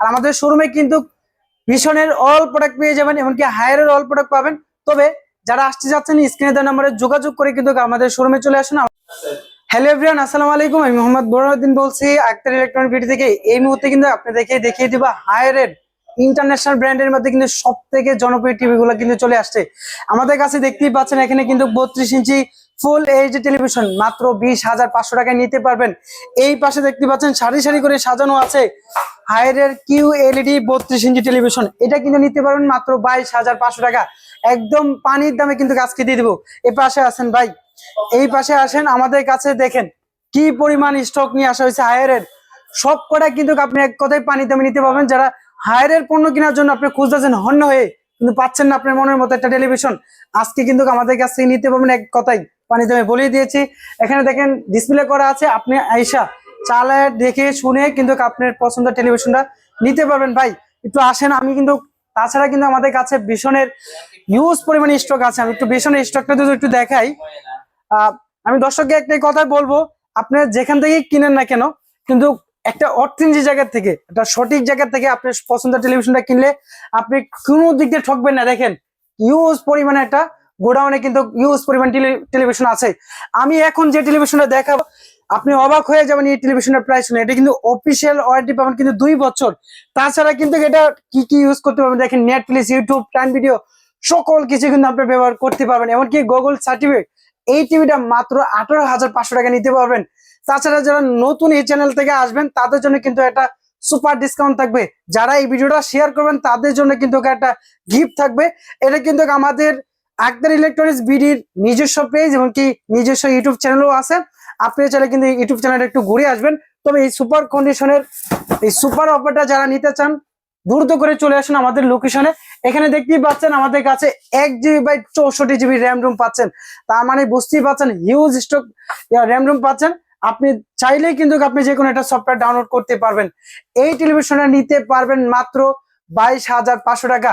আর আমাদের শোরুমে কিন্তু ভিশনের অল প্রোডাক্ট পেয়ে যাবেন, এমনকি হায়ারের অল প্রোডাক্ট পাবেন। তবে যারা আসতে যাচ্ছেন স্ক্রিনে দেওয়া নম্বরে যোগাযোগ করে কিন্তু আমাদের শোরুমে চলে আসুন। হ্যালো এভরিওয়ান, আসসালামু আলাইকুম। আমি মোহাম্মদ বোরহানুদ্দিন বলছি আক্তার ইলেকট্রনিক বিডি থেকে। এই মুহূর্তে কিন্তু আপনাদেরকে দেখিয়ে দিব হায়ারের ইন্টারন্যাশনাল ব্র্যান্ডের মধ্যে কিন্তু সব থেকে জনপ্রিয় টিভি গুলো কিন্তু চলে আসছে আমাদের কাছে। দেখতেই পাচ্ছেন এখানে কিন্তু 32 ইঞ্চি ফুল এইচডি টেলিভিশন মাত্র 20,500 টাকায় নিতে পারবেন। এই পাশে দেখতে পাচ্ছেন সারি সারি করে সাজানো আছে হায়ারের কিউ এলইডি 32 ইঞ্চি টেলিভিশন। এটা কিন্তু নিতে পারবেন মাত্র 22,500 টাকা, একদম পানির দামে কিন্তু আজকে দিয়ে দিব। এই পাশে আছেন ভাই, এই পাশে আসেন, আমাদের কাছে দেখেন কি পরিমাণ স্টক নিয়ে আসা হয়েছে হায়ারের। সব কটা কিন্তু আপনি এক কথায় পানি দামে নিতে পারবেন। যারা হায়ারের পণ্য কেনার জন্য আপনি খুঁজতেছেন হন্য হয়ে কিন্তু পাচ্ছেন না আপনার মনের মতো একটা টেলিভিশন, আজকে কিন্তু আমাদের কাছ থেকে নিতে পারবেন এক কথায় পানি দামে। বলিয়ে দিয়েছি, এখানে দেখেন ডিসপ্লে করা আছে, আপনি আইসা চালায় দেখে শুনে কিন্তু আপনার পছন্দের টেলিভিশনটা নিতে পারবেন। ভাই একটু আসেন, আমি কিন্তু তাছাড়া কিন্তু আমাদের কাছে ভীষণের হিউজ পরিমাণে স্টক আছে। আমি একটু ভীষণের স্টকটা যদি একটু দেখাই, আমি দর্শককে একটাই কথা বলবো, আপনি যেখান থেকে কিনেন না কেন কিন্তু একটা অথেন্টিক জায়গা থেকে, একটা সঠিক জায়গা থেকে আপনার পছন্দের টেলিভিশনটা কিনলে আপনি কোনো দিক দিয়ে ঠকবেন না। দেখেন ইউজ পরিমাণে একটা গোডাউনে কিন্তু ইউজ পরিমাণ টেলিভিশন আছে। আমি এখন যে টেলিভিশনটা দেখাবো আপনি অবাক হয়ে যাবেন এই টেলিভিশনের প্রাইস শুনে। এটা কিন্তু অফিসিয়াল ওয়ারেন্টি পাবেন কিন্তু 2 বছর। তাছাড়া কিন্তু এটা কি কি ইউজ করতে পারবেন দেখেন, নেটফ্লিক্স, ইউটিউব, প্রাইম ভিডিও সকল কিছু কিন্তু আপনি ব্যবহার করতে পারবেন, এমনকি গুগল সার্টিফিকেট। এই টিভিটা মাত্র 18,500 টাকা নিতে পারবেন। তাছাড়া যারা নতুন এই চ্যানেল থেকে আসবেন তাদের জন্য কিন্তু একটা সুপার ডিসকাউন্ট থাকবে। যারা এই ভিডিওটা শেয়ার করবেন তাদের জন্য কিন্তু একটা গিফট থাকবে। এটা কিন্তু আমাদের আক্তার ইলেকট্রনিক্স বিডির নিজস্ব পেজ, এমনকি নিজস্ব ইউটিউব চ্যানেলও আছে। আপনি চাইলে কিন্তু ইউটিউব চ্যানেলটা একটু ঘুরে আসবেন। তবে এই সুপার কন্ডিশনের এই সুপার অফারটা যারা নিতে চান দ্রুত করে চলে আসুন আমাদের লোকেশনে। এখানে দেখতেই পাচ্ছেন আমাদের কাছে 1 GB/64 GB র্যাম রুম পাচ্ছেন। তার মানে বুঝতেই পাচ্ছেন হিউজ স্টক র্যাম রুম পাচ্ছেন। আপনি চাইলেই কিন্তু আপনি যে কোনো একটা সফটওয়্যার ডাউনলোড করতে পারবেন। এই টেলিভিশনটা নিতে পারবেন মাত্র 22,500 টাকা।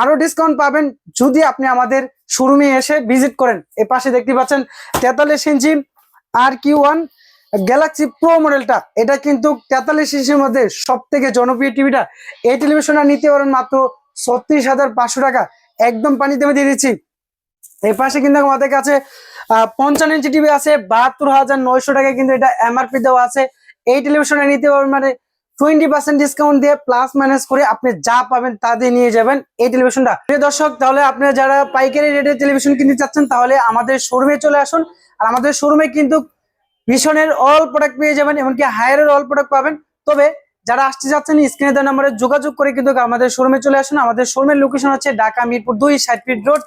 আরো ডিসকাউন্ট পাবেন যদি আপনি আমাদের শোরুমে এসে ভিজিট করেন। এই পাশে দেখতে পাচ্ছেন 43 ইঞ্চি RQ1 গ্যালাক্সি প্রো মডেলটা, এটা কিন্তু 43 ইঞ্চির মধ্যে সব থেকে জনপ্রিয় টিভিটা। এই টেলিভিশনটা নিতে পারেন মাত্র 36,500 টাকা, একদম পানি দামে দিয়ে দিচ্ছি। এই পাশে কিন্তু আমাদের কাছে 55 ইঞ্চি টিভি আছে 72,900 টাকায়, কিন্তু এটা এমআরপি দেওয়া আছে। এই টেলিভিশনটা নিতে পারবেন মানে 20% ডিসকাউন্ট দিয়ে প্লাস মাইনাস করে আপনি যা পাবেন তা দিয়ে নিয়ে যাবেন এই টেলিভিশনটা। প্রিয় দর্শক, তাহলে আপনারা যারা পাইকারি রেটে টেলিভিশন কিনতে চাচ্ছেন তাহলে আমাদের শোরুমে চলে আসুন। আর আমাদের শোরুমে কিন্তু ভিশনের অল প্রোডাক্ট পেয়ে যাবেন, এমনকি হায়ারের অল প্রোডাক্ট পাবেন। তবে যারা আসতে যাচ্ছেন স্ক্রিনে দেওয়া নম্বরে যোগাযোগ করে কিন্তু আমাদের শোরুমে চলে আসুন। আমাদের শোরুমের লোকেশন হচ্ছে ঢাকা মিরপুর 2 60 ফিট রোড,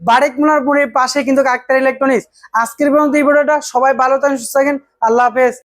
বারেক মোড়ের পাশে কিন্তু আক্তার ইলেকট্রনিক্স। আজকের পর্যন্ত এই ভিডিওটা, সবাই ভালো থাকেন, সুস্থ থাকেন, আল্লাহ হাফেজ।